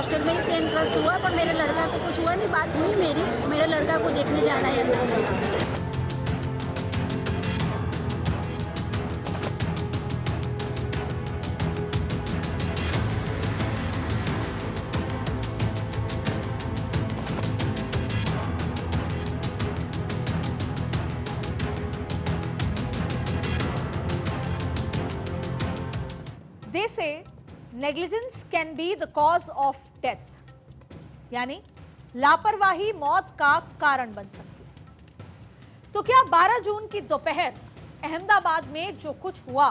Hostel में ही plane crust हुआ, पर मेरे लड़का को कुछ हुआ नहीं। बात हुई मेरी, मेरे लड़का को देखने जाना है अंदर मेरे। They say negligence can be the cause of death, यानी लापरवाही मौत का कारण बन सकती है। तो क्या 12 जून की दोपहर अहमदाबाद में जो कुछ हुआ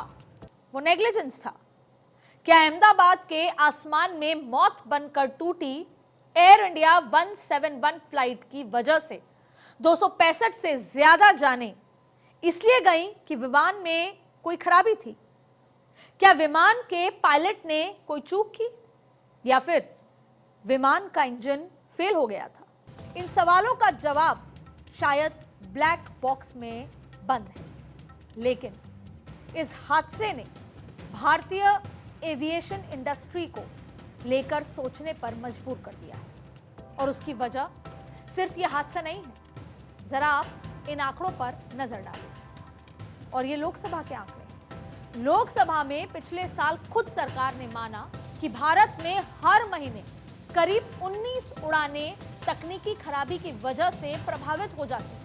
वो नेग्लिजेंस था? क्या अहमदाबाद के आसमान में मौत बनकर टूटी एयर इंडिया 171 फ्लाइट की वजह से 265 से ज्यादा जानें इसलिए गई कि विमान में कोई खराबी थी? क्या विमान के पायलट ने कोई चूक की, या फिर विमान का इंजन फेल हो गया था? इन सवालों का जवाब शायद ब्लैक बॉक्स में बंद है, लेकिन इस हादसे ने भारतीय एविएशन इंडस्ट्री को लेकर सोचने पर मजबूर कर दिया है। और उसकी वजह सिर्फ यह हादसा नहीं है। जरा आप इन आंकड़ों पर नजर डालें। और ये लोकसभा के आंकड़े। लोकसभा में पिछले साल खुद सरकार ने माना कि भारत में हर महीने करीब 19 उड़ानें तकनीकी खराबी की वजह से प्रभावित हो जाती हैं।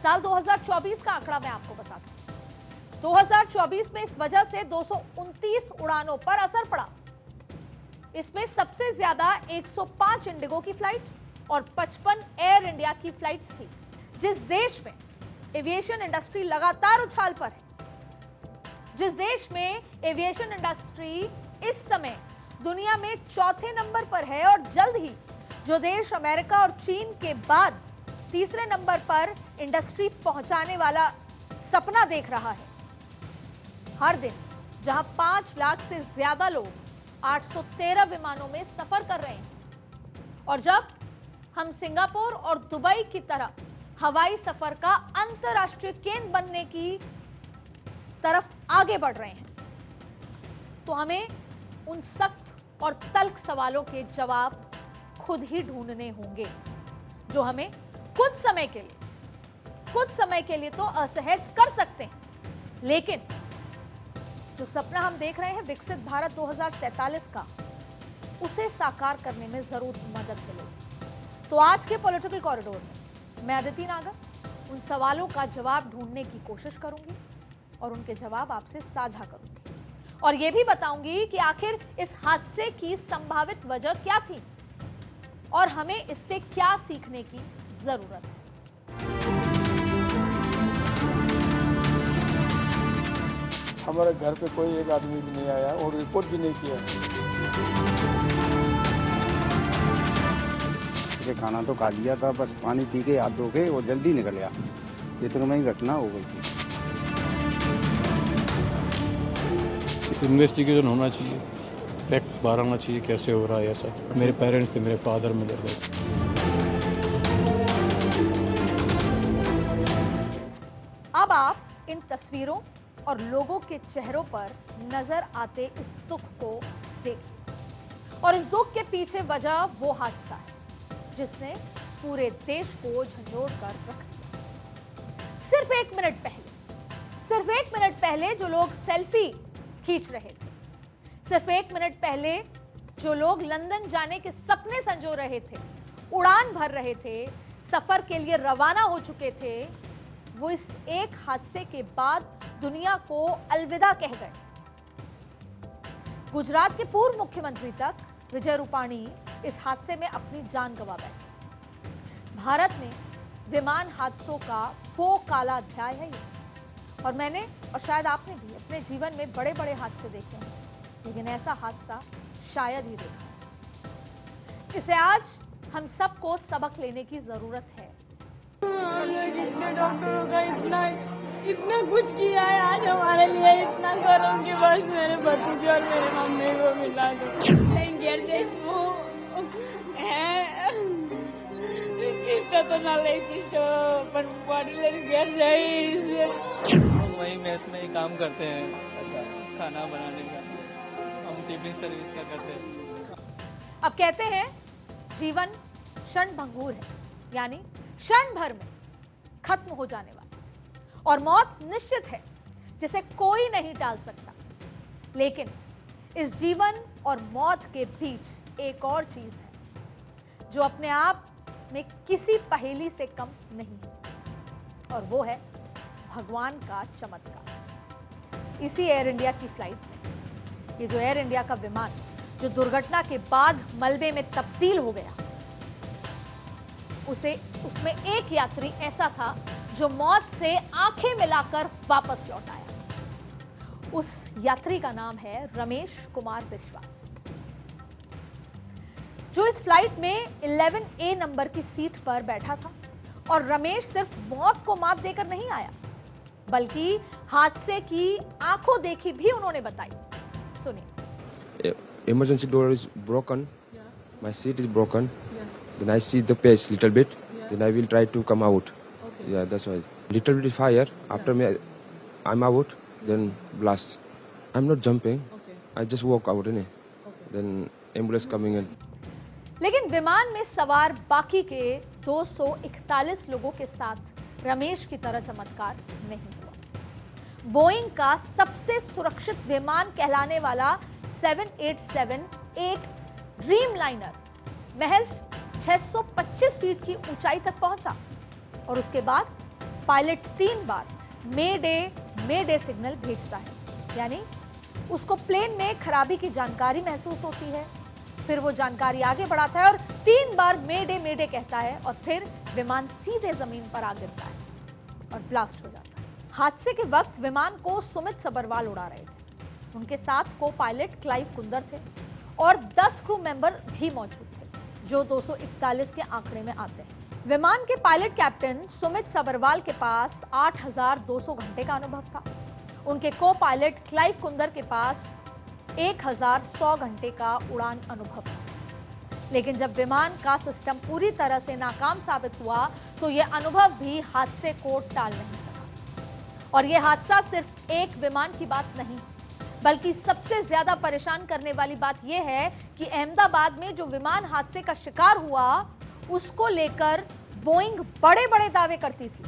साल 2024 का आंकड़ा मैं आपको बताता हूं। 2024 में इस वजह से 229 उड़ानों पर असर पड़ा। इसमें सबसे ज्यादा 105 इंडिगो की फ्लाइट्स और 55 एयर इंडिया की फ्लाइट्स थी। जिस देश में एविएशन इंडस्ट्री लगातार उछाल पर है, जिस देश में एविएशन इंडस्ट्री इस समय दुनिया में चौथे नंबर पर है, और जल्द ही जो देश अमेरिका और चीन के बाद तीसरे नंबर पर इंडस्ट्री पहुंचाने वाला सपना देख रहा है। हर दिन जहां 5 लाख से ज्यादा लोग 813 विमानों में सफर कर रहे हैं, और जब हम सिंगापुर और दुबई की तरह हवाई सफर का अंतरराष्ट्रीय केंद्र बनने की तरफ आगे बढ़ रहे हैं, तो हमें उन सख्त और तल्ख सवालों के जवाब खुद ही ढूंढने होंगे, जो हमें कुछ समय के लिए तो असहज कर सकते हैं, लेकिन जो सपना हम देख रहे हैं विकसित भारत 2047 का, उसे साकार करने में जरूर मदद मिलेगी। तो आज के पॉलिटिकल कॉरिडोर में मैं अदिति नागर उन सवालों का जवाब ढूंढने की कोशिश करूंगी और उनके जवाब आपसे साझा करूंगी, और यह भी बताऊंगी कि आखिर इस हादसे की संभावित वजह क्या थी और हमें इससे क्या सीखने की जरूरत है। हमारे घर पे कोई एक आदमी भी नहीं आया और रिपोर्ट भी नहीं किया। खाना तो खा लिया था, बस पानी पी के हाथ धो के वो जल्दी निकल गया। इतने में ही घटना हो गई थी। इन्वेस्टिगेशन होना चाहिए, फैक्ट बाहर आना चाहिए कैसे हो रहा है ऐसा। मेरे पेरेंट्स थे, मेरे फादर मदर थे। अब आप इन तस्वीरों और लोगों के चेहरों पर नजर आते इस दुख को देखिए, और इस दुख के पीछे वजह वो हादसा है जिसने पूरे देश को झंझोड़ कर रख दिया। सिर्फ एक मिनट पहले जो लोग सेल्फी खींच रहे थे, सिर्फ एक मिनट पहले जो लोग लंदन जाने के सपने संजो रहे थे, उड़ान भर रहे थे, सफर के लिए रवाना हो चुके थे, वो इस एक हादसे के बाद दुनिया को अलविदा कह गए। गुजरात के पूर्व मुख्यमंत्री तक विजय रूपाणी इस हादसे में अपनी जान गंवा बैठे। भारत में विमान हादसों का वो काला अध्याय है ये, और मैंने और शायद आपने भी अपने जीवन में बड़े बड़े हादसे देखे हैं, लेकिन ऐसा हादसा शायद ही देखा है। इसे आज हम सबको सबक लेने की जरूरत है। इतने डॉक्टरों का इतना कुछ किया है आज हमारे लिए, इतना करो कि बस मेरे भतीजे और मेरे मम्मी को मिला दो। वही मेस में ही काम करते हैं, खाना बनाने का। हम टिफिन सर्विस का करते हैं। अब कहते हैं जीवन क्षणभंगुर है, यानी क्षण भर में खत्म हो जाने वाला, और मौत निश्चित है जिसे कोई नहीं टाल सकता। लेकिन इस जीवन और मौत के बीच एक और चीज है जो अपने आप में किसी पहेली से कम नहीं है, और वो है भगवान का चमत्कार। इसी एयर इंडिया की फ्लाइट में, ये जो एयर इंडिया का विमान जो दुर्घटना के बाद मलबे में तब्दील हो गया, उसमें एक यात्री ऐसा था जो मौत से आंखें मिलाकर वापस लौट आया। उस यात्री का नाम है रमेश कुमार विश्वास, जो इस फ्लाइट में 11A नंबर की सीट पर बैठा था। और रमेश सिर्फ मौत को मात देकर नहीं आया, बल्कि हादसे की आंखों देखी भी उन्होंने बताई। सुनिए। Emergency door is broken. My seat is broken. Then I see the pace little bit. Then I will try to come out. Yeah, that's why. Little bit fire. After me, I'm out. Then blast. I'm not jumping. I just walk out. Then ambulance coming in. लेकिन विमान में सवार बाकी के 241 लोगों के साथ रमेश की तरह चमत्कार नहीं हुआ। बोइंग का सबसे सुरक्षित विमान कहलाने वाला 787-8 ड्रीम लाइनर महज 625 फीट की ऊंचाई तक पहुंचा, और उसके बाद पायलट 3 बार मे डे सिग्नल भेजता है, यानी उसको प्लेन में खराबी की जानकारी महसूस होती है, फिर वो जानकारी आगे बढ़ाता है और 3 बार मे डे कहता है, और फिर विमान सीधे जमीन पर आ गिरता है और ब्लास्ट हो जाता है। हादसे के वक्त विमान को सुमित सबरवाल उड़ा रहे थे। उनके साथ को पायलट क्लाइव कुंदर थे और 10 क्रू मेंबर भी मौजूद थे, जो 241 के आंकड़े में आते हैं। विमान के पायलट कैप्टन सुमित सबरवाल के पास 8,200 घंटे का अनुभव था। उनके को पायलट क्लाइव कुंदर के पास 1,100 घंटे का उड़ान अनुभव था। लेकिन जब विमान का सिस्टम पूरी तरह से नाकाम साबित हुआ तो यह अनुभव भी हादसे को टाल नहीं सका। और यह हादसा सिर्फ एक विमान की बात नहीं, बल्कि सबसे ज्यादा परेशान करने वाली बात यह है कि अहमदाबाद में जो विमान हादसे का शिकार हुआ, उसको लेकर बोइंग बड़े बड़े दावे करती थी।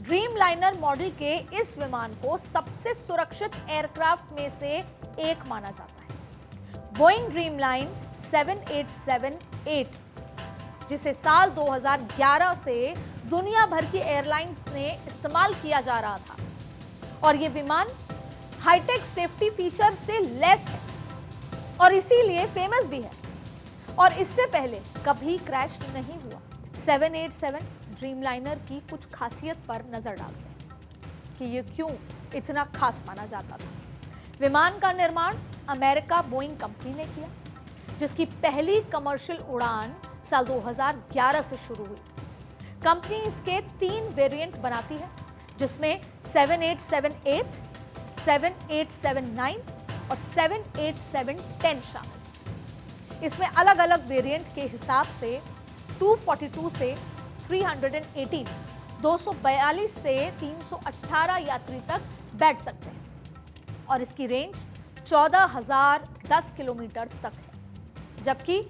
ड्रीम लाइनर मॉडल के इस विमान को सबसे सुरक्षित एयरक्राफ्ट में से एक माना जाता है। बोइंग ड्रीमलाइन 787-8, जिसे साल 2011 से दुनिया भर की एयरलाइंस ने इस्तेमाल किया जा रहा था, और ये विमान हाईटेक सेफ्टी फीचर से लेस है और इसीलिए फेमस भी है, और इससे पहले कभी क्रैश नहीं हुआ। 787 ड्रीमलाइनर की कुछ खासियत पर नजर डालते हैं कि ये क्यों इतना खास माना जाता था। विमान का निर्माण अमेरिका बोइंग कंपनी ने किया, जिसकी पहली कमर्शियल उड़ान साल 2011 से शुरू हुई। कंपनी इसके 3 वेरिएंट बनाती है, जिसमें 787-8, 787-9 और 787-10 शामिल। इसमें अलग अलग वेरिएंट के हिसाब से 242 से 318, 242 से 318 यात्री तक बैठ सकते हैं, और इसकी रेंज 14,010 किलोमीटर तक है, जबकि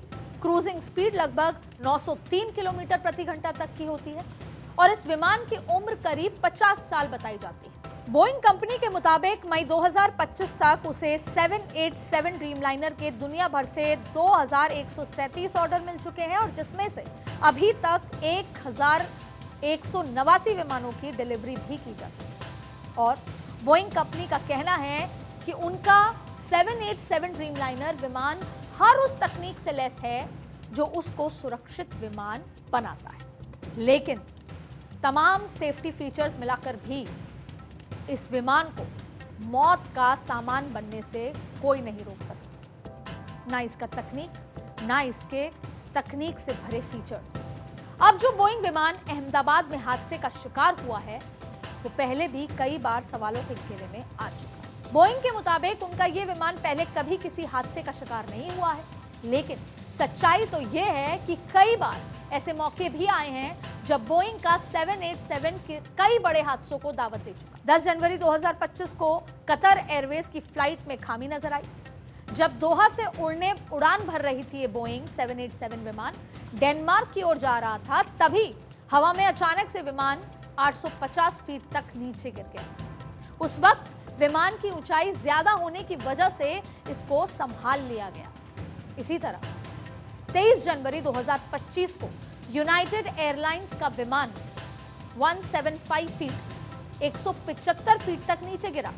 क्रूजिंग स्पीड लगभग 903 किलोमीटर प्रति घंटा तक की होती है, और इस विमान की उम्र करीब 50 साल बताई जाती है। बोइंग कंपनी के मुताबिक मई 2025 तक उसे 787 ड्रीमलाइनर के दुनिया भर से 2,137 ऑर्डर मिल चुके हैं, और जिसमें से अभी तक 1,189 विमानों की डिलीवरी भी की जाती है। और बोइंग कंपनी का कहना है कि उनका 787 ड्रीमलाइनर विमान हर उस तकनीक से लैस है जो उसको सुरक्षित विमान बनाता है। लेकिन तमाम सेफ्टी फीचर्स मिलाकर भी इस विमान को मौत का सामान बनने से कोई नहीं रोक सकता, ना इसका तकनीक, ना इसके तकनीक से भरे फीचर्स। अब जो बोइंग विमान अहमदाबाद में हादसे का शिकार हुआ है, वो पहले भी कई बार सवालों के घेरे में आ चुका है। बोइंग के मुताबिक उनका ये विमान पहले कभी किसी हादसे का शिकार नहीं हुआ है, लेकिन सच्चाई तो ये है कि कई बार ऐसे मौके भी आए हैं जब बोइंग का 787 के कई बड़े हादसों को दावत दे चुका। 10 जनवरी 2025 को कतर एयरवेज की फ्लाइट में खामी नजर आई, जब दोहा से उड़ान भर रही थी ये बोइंग 787 विमान डेनमार्क की ओर जा रहा था, तभी हवा में अचानक से विमान 850 फीट तक नीचे गिर गया। उस वक्त विमान की ऊंचाई ज्यादा होने की वजह से इसको संभाल लिया गया। इसी तरह 23 जनवरी 2025 को यूनाइटेड एयरलाइंस का विमान 175 फीट 175 फीट तक नीचे गिरा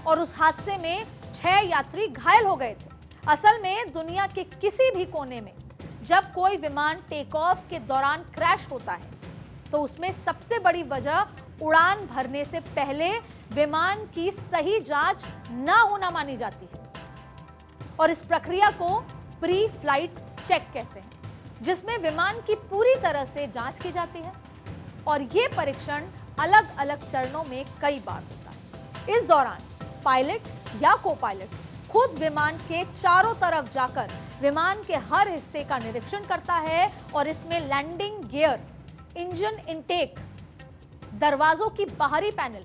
और उस हादसे में 6 यात्री घायल हो गए थे। असल में दुनिया के किसी भी कोने में जब कोई विमान टेक ऑफ के दौरान क्रैश होता है तो उसमें सबसे बड़ी वजह उड़ान भरने से पहले विमान की सही जांच न होना मानी जाती है और इस प्रक्रिया को प्री फ्लाइट चेक कहते हैं, जिसमें विमान की पूरी तरह से जांच की जाती है और यह परीक्षण अलग अलग चरणों में कई बार होता है। इस दौरान पायलट या को पायलट खुद विमान के चारों तरफ जाकर विमान के हर हिस्से का निरीक्षण करता है और इसमें लैंडिंग गियर, इंजन इनटेक, दरवाजों की बाहरी पैनल,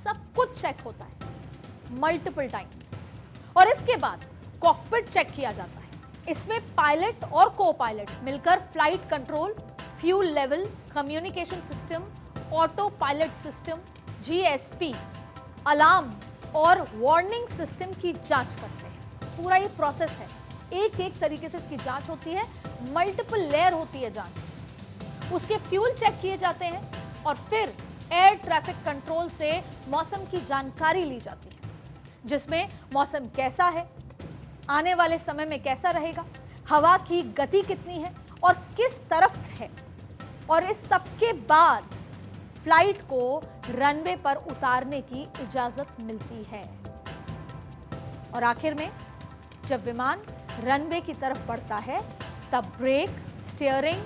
सब कुछ चेक होता है मल्टीपल टाइम्स और इसके बाद कॉकपिट चेक किया जाता है। इसमें पायलट और को पायलट मिलकर flight control, fuel level, communication system, auto pilot system, GSP, alarm और वार्निंग सिस्टम की जांच करते हैं। पूरा ये प्रोसेस है, एक एक तरीके से इसकी जांच होती है, मल्टीपल लेयर होती है जांच। उसके फ्यूल चेक किए जाते हैं और फिर एयर ट्रैफिक कंट्रोल से मौसम की जानकारी ली जाती है, जिसमें मौसम कैसा है, आने वाले समय में कैसा रहेगा, हवा की गति कितनी है और किस तरफ है, और इस सब के बाद फ्लाइट को रनवे पर उतारने की इजाजत मिलती है। और आखिर में जब विमान रनवे की तरफ बढ़ता है तब brake, steering,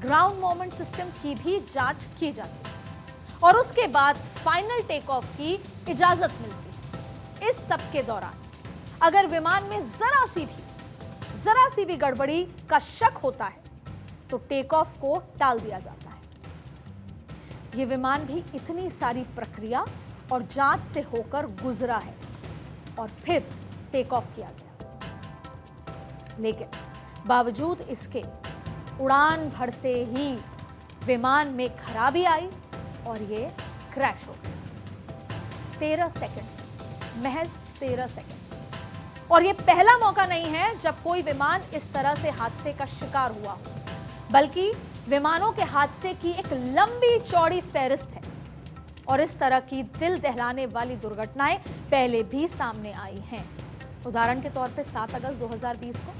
ground moment system की भी जांच की जाती है और उसके बाद फाइनल टेक ऑफ की इजाजत मिलती है। इस सब के दौरान अगर विमान में जरा सी भी गड़बड़ी का शक होता है तो टेक ऑफ को टाल दिया जाता है। ये विमान भी इतनी सारी प्रक्रिया और जांच से होकर गुजरा है और फिर टेक ऑफ किया गया। लेकिन बावजूद इसके उड़ान भरते ही विमान में खराबी आई और ये क्रैश हो गया। 13 सेकंड, महज 13 सेकंड। और ये पहला मौका नहीं है जब कोई विमान इस तरह से हादसे का शिकार हुआ हो, बल्कि विमानों के हादसे की एक लंबी चौड़ी फहरिस्त है और इस तरह की दिल दहलाने वाली दुर्घटनाएं पहले भी सामने आई हैं। उदाहरण के तौर पे 7 अगस्त 2020 को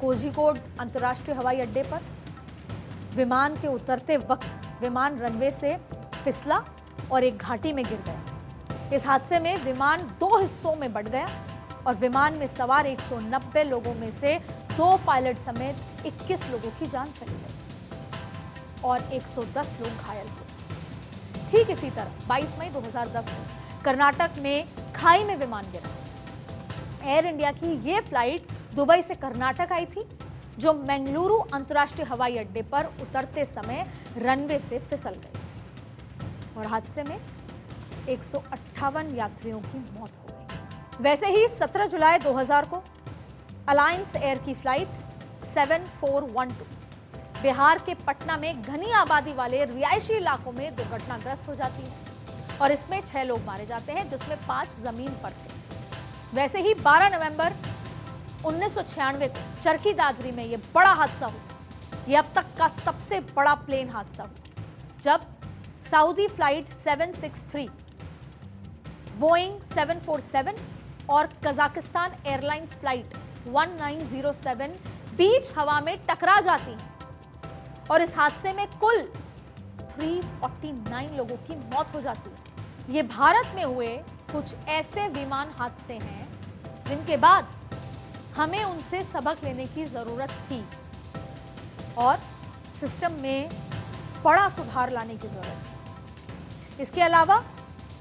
कोझिकोड अंतर्राष्ट्रीय हवाई अड्डे पर विमान के उतरते वक्त विमान रनवे से फिसला और एक घाटी में गिर गया। इस हादसे में विमान 2 हिस्सों में बंट गया और विमान में सवार 190 लोगों में से 2 पायलट समेत 21 लोगों की जान चली गई और 110 लोग घायल हुए। ठीक इसी तरह 22 मई 2010 को कर्नाटक में खाई में विमान गिरा। एयर इंडिया की ये फ्लाइट दुबई से कर्नाटक आई थी, जो मंगलुरु अंतर्राष्ट्रीय हवाई अड्डे पर उतरते समय रनवे से फिसल गई और हादसे में 158 यात्रियों की मौत हो गई। वैसे ही 17 जुलाई 2000 को अलायंस एयर की फ्लाइट 7412 बिहार के पटना में घनी आबादी वाले रिहायशी इलाकों में दुर्घटनाग्रस्त हो जाती है और इसमें 6 लोग मारे जाते हैं, जिसमें 5 जमीन पर थे। वैसे ही 12 नवंबर 1996 को चरखी दादरी में यह बड़ा हादसा हुआ। यह अब तक का सबसे बड़ा प्लेन हादसा हुआ, जब सऊदी फ्लाइट 763, बोइंग 747 और कजाकिस्तान एयरलाइंस फ्लाइट 1907 बीच हवा में टकरा जाती हैं और इस हादसे में कुल 349 लोगों की मौत हो जाती है। ये भारत में हुए कुछ ऐसे विमान हादसे हैं जिनके बाद हमें उनसे सबक लेने की जरूरत थी और सिस्टम में बड़ा सुधार लाने की जरूरत है। इसके अलावा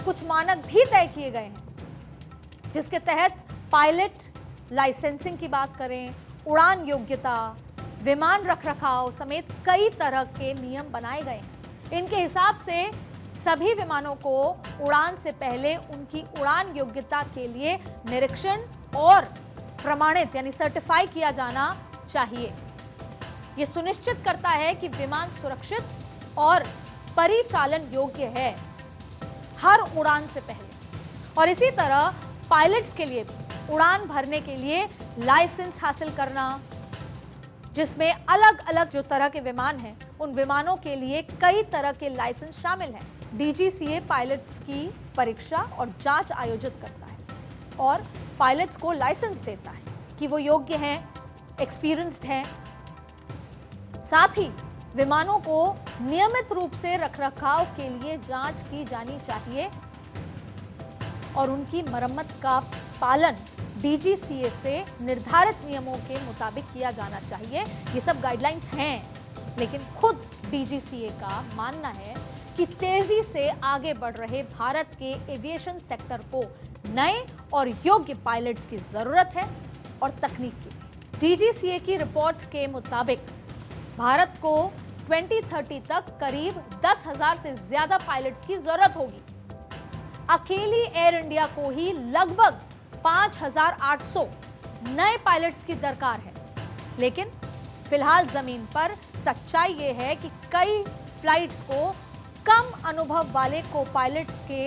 कुछ मानक भी तय किए गए हैं, जिसके तहत पायलट लाइसेंसिंग की बात करें, उड़ान योग्यता, विमान रखरखाव समेत कई तरह के नियम बनाए गए हैं। इनके हिसाब से सभी विमानों को उड़ान से पहले उनकी उड़ान योग्यता के लिए निरीक्षण और प्रमाणित यानी सर्टिफाई किया जाना चाहिए। यह सुनिश्चित करता है कि विमान सुरक्षित और परिचालन योग्य है हर उड़ान से पहले। और इसी तरह पायलट्स के लिए भी उड़ान भरने के लिए लाइसेंस हासिल करना, जिसमें अलग अलग जो तरह के विमान हैं उन विमानों के लिए कई तरह के लाइसेंस शामिल हैं। डीजीसीए पायलट्स की परीक्षा और जांच आयोजित करता है और पायलट्स को लाइसेंस देता है कि वो योग्य हैं, एक्सपीरियंस्ड हैं। साथ ही विमानों को नियमित रूप से रखरखाव के लिए जांच की जानी चाहिए और उनकी मरम्मत का पालन डीजीसीए से निर्धारित नियमों के मुताबिक किया जाना चाहिए। ये सब गाइडलाइंस हैं, लेकिन खुद डीजीसीए का मानना है कि तेजी से आगे बढ़ रहे भारत के एविएशन सेक्टर को नए और योग्य पायलट्स की जरूरत है और तकनीक की। डीजीसीए की रिपोर्ट के मुताबिक भारत को 2030 तक करीब 10,000 से ज्यादा पायलट्स की जरूरत होगी। अकेली एयर इंडिया को ही लगभग 5,800 नए पायलट्स की दरकार है। लेकिन फिलहाल जमीन पर सच्चाई यह है कि कई फ्लाइट्स को कम अनुभव वाले को पायलट्स के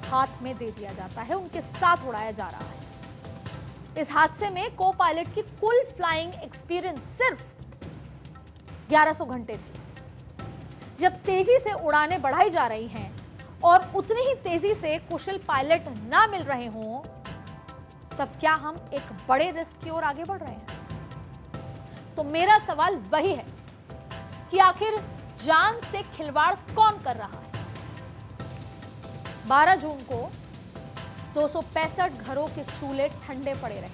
हाथ में दे दिया जाता है, उनके साथ उड़ाया जा रहा है। इस हादसे में को पायलट की कुल फ्लाइंग एक्सपीरियंस सिर्फ 1100 घंटे थी। जब तेजी से उड़ानें बढ़ाई जा रही हैं और उतनी ही तेजी से कुशल पायलट ना मिल रहे हों, तब क्या हम एक बड़े रिस्क की ओर आगे बढ़ रहे हैं? तो मेरा सवाल वही है कि आखिर जान से खिलवाड़ कौन कर रहा है? 12 जून को 265 घरों के चूल्हे ठंडे पड़े रहे।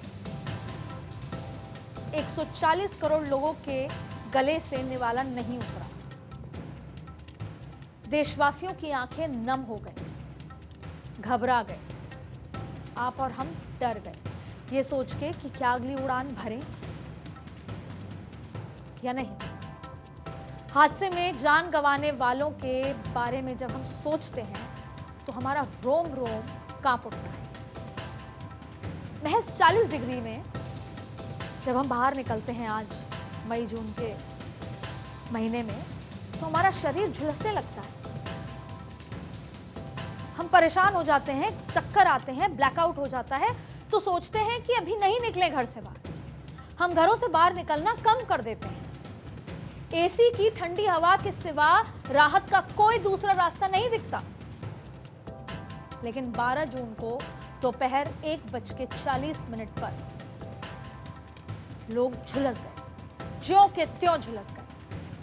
140 करोड़ लोगों के गले से निवाला नहीं उतरा। देशवासियों की आंखें नम हो गई, घबरा गए। आप और हम डर गए ये सोच के कि क्या अगली उड़ान भरें या नहीं। हादसे में जान गंवाने वालों के बारे में जब हम सोचते हैं तो हमारा रोम रोम कांप उठता है। महज 40 डिग्री में जब हम बाहर निकलते हैं आज मई जून के महीने में, तो हमारा शरीर झुलसने लगता है। हम परेशान हो जाते हैं, चक्कर आते हैं, ब्लैकआउट हो जाता है, तो सोचते हैं कि अभी नहीं निकले घर से बाहर। हम घरों से बाहर निकलना कम कर देते हैं। एसी की ठंडी हवा के सिवा राहत का कोई दूसरा रास्ता नहीं दिखता। लेकिन 12 जून को दोपहर 1:40 पर लोग झुलस गए, ज्यों के त्यों झुलस गए,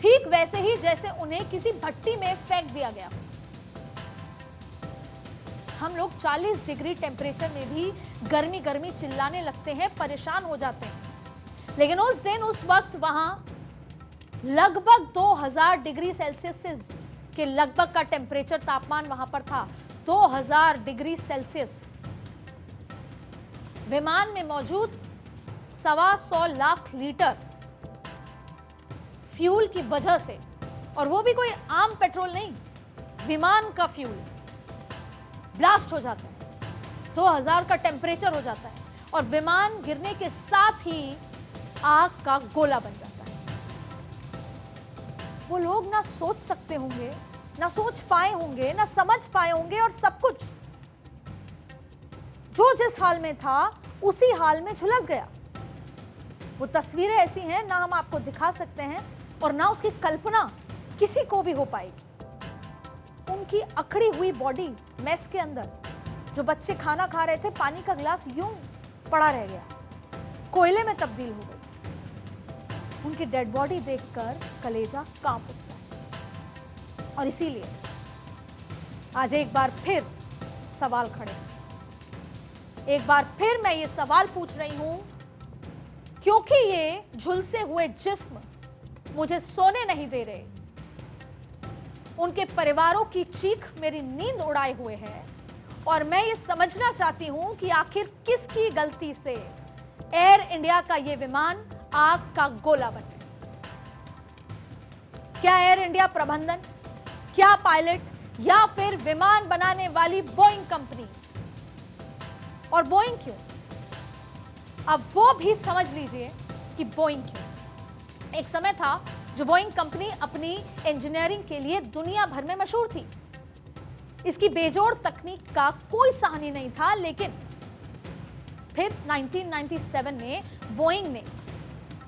ठीक वैसे ही जैसे उन्हें किसी भट्टी में फेंक दिया गया। हम लोग 40 डिग्री टेम्परेचर में भी गर्मी गर्मी चिल्लाने लगते हैं, परेशान हो जाते हैं। लेकिन उस दिन उस वक्त वहां लगभग 2000 डिग्री सेल्सियस के लगभग का टेम्परेचर तापमान वहां पर था। 2000 डिग्री सेल्सियस। विमान में मौजूद 125 लाख लीटर फ्यूल की वजह से, और वो भी कोई आम पेट्रोल नहीं, विमान का फ्यूल ब्लास्ट हो जाता है। 2000 का टेम्परेचर हो जाता है और विमान गिरने के साथ ही आग का गोला बन जाता है। वो लोग ना सोच सकते होंगे, ना सोच पाए होंगे, ना समझ पाए होंगे, और सब कुछ जो जिस हाल में था उसी हाल में झुलस गया। वो तस्वीरें ऐसी हैं, ना हम आपको दिखा सकते हैं और ना उसकी कल्पना किसी को भी हो पाएगी। उनकी अकड़ी हुई बॉडी मेस के अंदर, जो बच्चे खाना खा रहे थे, पानी का गिलास यूं पड़ा रह गया, कोयले में तब्दील हो गई। उनकी डेड बॉडी देखकर कलेजा कांप उठता है। और इसीलिए आज एक बार फिर सवाल खड़े हैं। एक बार फिर मैं ये सवाल पूछ रही हूं, क्योंकि ये झुलसे हुए जिस्म मुझे सोने नहीं दे रहे। उनके परिवारों की चीख मेरी नींद उड़ाए हुए है और मैं ये समझना चाहती हूं कि आखिर किसकी गलती से एयर इंडिया का ये विमान आग का गोला बने। क्या एयर इंडिया प्रबंधन, क्या पायलट, या फिर विमान बनाने वाली बोइंग कंपनी? और बोइंग क्यों? अब वो भी समझ लीजिए कि बोइंग क्यों। एक समय था जो बोइंग कंपनी अपनी इंजीनियरिंग के लिए दुनिया भर में मशहूर थी। इसकी बेजोड़ तकनीक का कोई सानी नहीं था, लेकिन फिर 1997 में बोइंग ने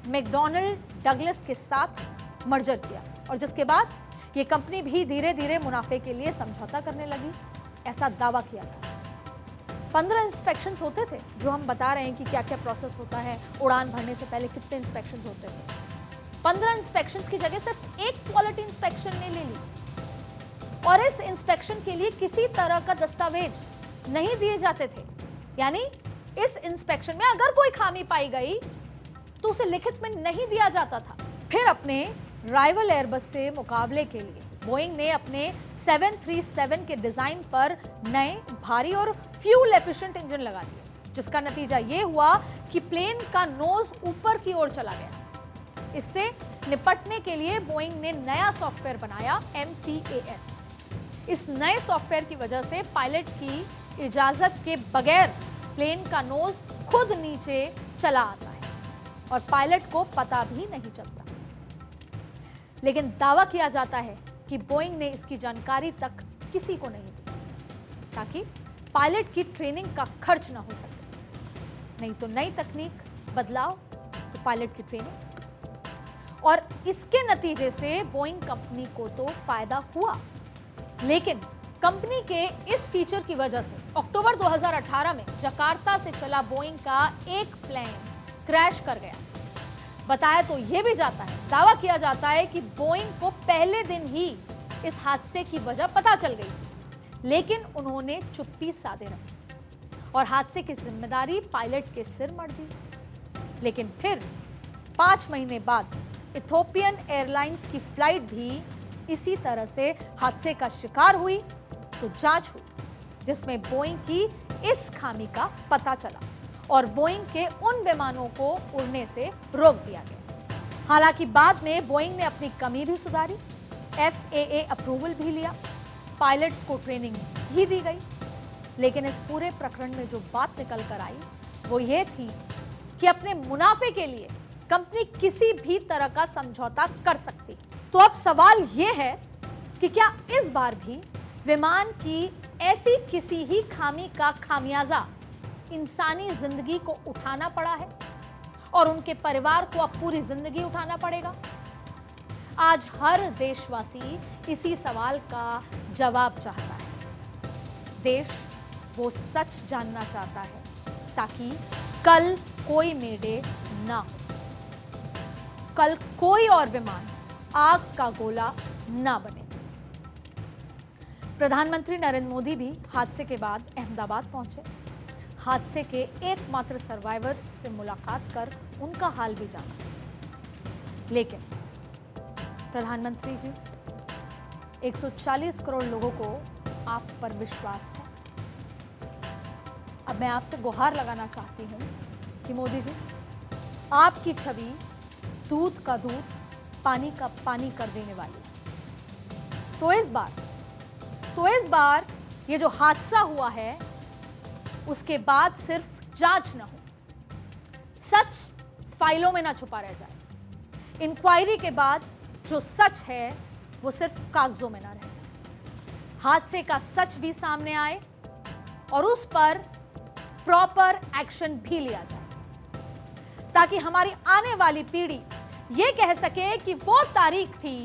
मैकडॉनल्ड डगलस के साथ मर्जर किया और जिसके बाद ये कंपनी भी धीरे धीरे मुनाफे के लिए समझौता करने लगी, ऐसा दावा किया था। 15 इंस्पेक्शंस होते थे, जो हम बता रहे हैं कि क्या क्या प्रोसेस होता है, उड़ान भरने से पहले कितने इंस्पेक्शंस होते थे। 15 इंस्पेक्शंस की जगह सिर्फ एक क्वालिटी इंस्पेक्शन ने ले ली और इस इंस्पेक्शन के लिए किसी तरह का दस्तावेज नहीं दिए जाते थे। यानी इस इंस्पेक्शन में अगर कोई खामी पाई गई तो उसे लिखित में नहीं दिया जाता था। फिर अपने राइवल एयरबस से मुकाबले के लिए बोइंग ने अपने 737 के डिजाइन पर नए भारी और फ्यूल एफिशिएंट इंजन लगा दिए, जिसका नतीजा यह हुआ कि प्लेन का नोज ऊपर की ओर चला गया। इससे निपटने के लिए बोइंग ने नया सॉफ्टवेयर बनाया, MCAS। इस नए सॉफ्टवेयर की वजह से पायलट की इजाजत के बगैर प्लेन का नोज खुद नीचे चला आता है और पायलट को पता भी नहीं चलता। लेकिन दावा किया जाता है कि बोइंग ने इसकी जानकारी तक किसी को नहीं दी, ताकि पायलट की ट्रेनिंग का खर्च ना हो सके। नहीं तो नई तकनीक, बदलाव तो पायलट की ट्रेनिंग। और इसके नतीजे से बोइंग कंपनी को तो फायदा हुआ, लेकिन कंपनी के इस फीचर की वजह से अक्टूबर 2018 में जकार्ता से चला बोइंग का एक प्लेन क्रैश कर गया। बताया तो यह भी जाता है, दावा किया जाता है कि बोइंग को पहले दिन ही इस हादसे की वजह पता चल गई, लेकिन उन्होंने चुप्पी साधे रखी और हादसे की जिम्मेदारी पायलट के सिर मढ़ दी। लेकिन फिर 5 महीने बाद इथियोपियन एयरलाइंस की फ्लाइट भी इसी तरह से हादसे का शिकार हुई तो जांच हुई, जिसमें बोइंग की इस खामी का पता चला और बोइंग के उन विमानों को उड़ने से रोक दिया गया। हालांकि बाद में बोइंग ने अपनी कमी भी सुधारी, FAA अप्रूवल भी लिया, पायलट्स को ट्रेनिंग भी दी गई। लेकिन इस पूरे प्रकरण में जो बात निकल कर आई वो ये थी कि अपने मुनाफे के लिए कंपनी किसी भी तरह का समझौता कर सकती। तो अब सवाल यह है कि क्या इस बार भी विमान की ऐसी किसी ही खामी का खामियाजा इंसानी जिंदगी को उठाना पड़ा है और उनके परिवार को अब पूरी जिंदगी उठाना पड़ेगा? आज हर देशवासी इसी सवाल का जवाब चाहता है। देश वो सच जानना चाहता है ताकि कल कोई मेडे ना हो, कल कोई और विमान आग का गोला ना बने। प्रधानमंत्री नरेंद्र मोदी भी हादसे के बाद अहमदाबाद पहुंचे, हादसे के एकमात्र सर्वाइवर से मुलाकात कर उनका हाल भी जाना। लेकिन प्रधानमंत्री जी, 140 करोड़ लोगों को आप पर विश्वास है। अब मैं आपसे गुहार लगाना चाहती हूं कि मोदी जी, आपकी छवि दूध का दूध, पानी का पानी कर देने वाली है। तो इस बार ये जो हादसा हुआ है उसके बाद सिर्फ जांच ना हो, सच फाइलों में ना छुपा रह जाए। इंक्वायरी के बाद जो सच है वो सिर्फ कागजों में ना रह जाए। हादसे का सच भी सामने आए और उस पर प्रॉपर एक्शन भी लिया जाए, ताकि हमारी आने वाली पीढ़ी ये कह सके कि वो तारीख थी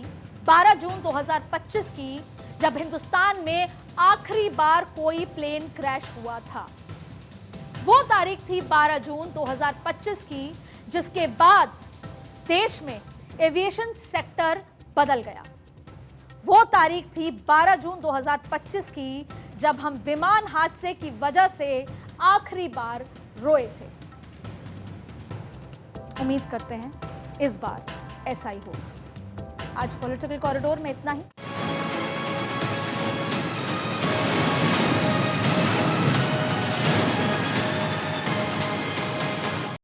12 जून 2025 की जब हिंदुस्तान में आखिरी बार कोई प्लेन क्रैश हुआ था। वो तारीख थी 12 जून 2025 की जिसके बाद देश में एविएशन सेक्टर बदल गया। वो तारीख थी 12 जून 2025 की जब हम विमान हादसे की वजह से आखिरी बार रोए थे। उम्मीद करते हैं इस बार ऐसा ही होगा। आज पॉलिटिकल कॉरिडोर में इतना ही।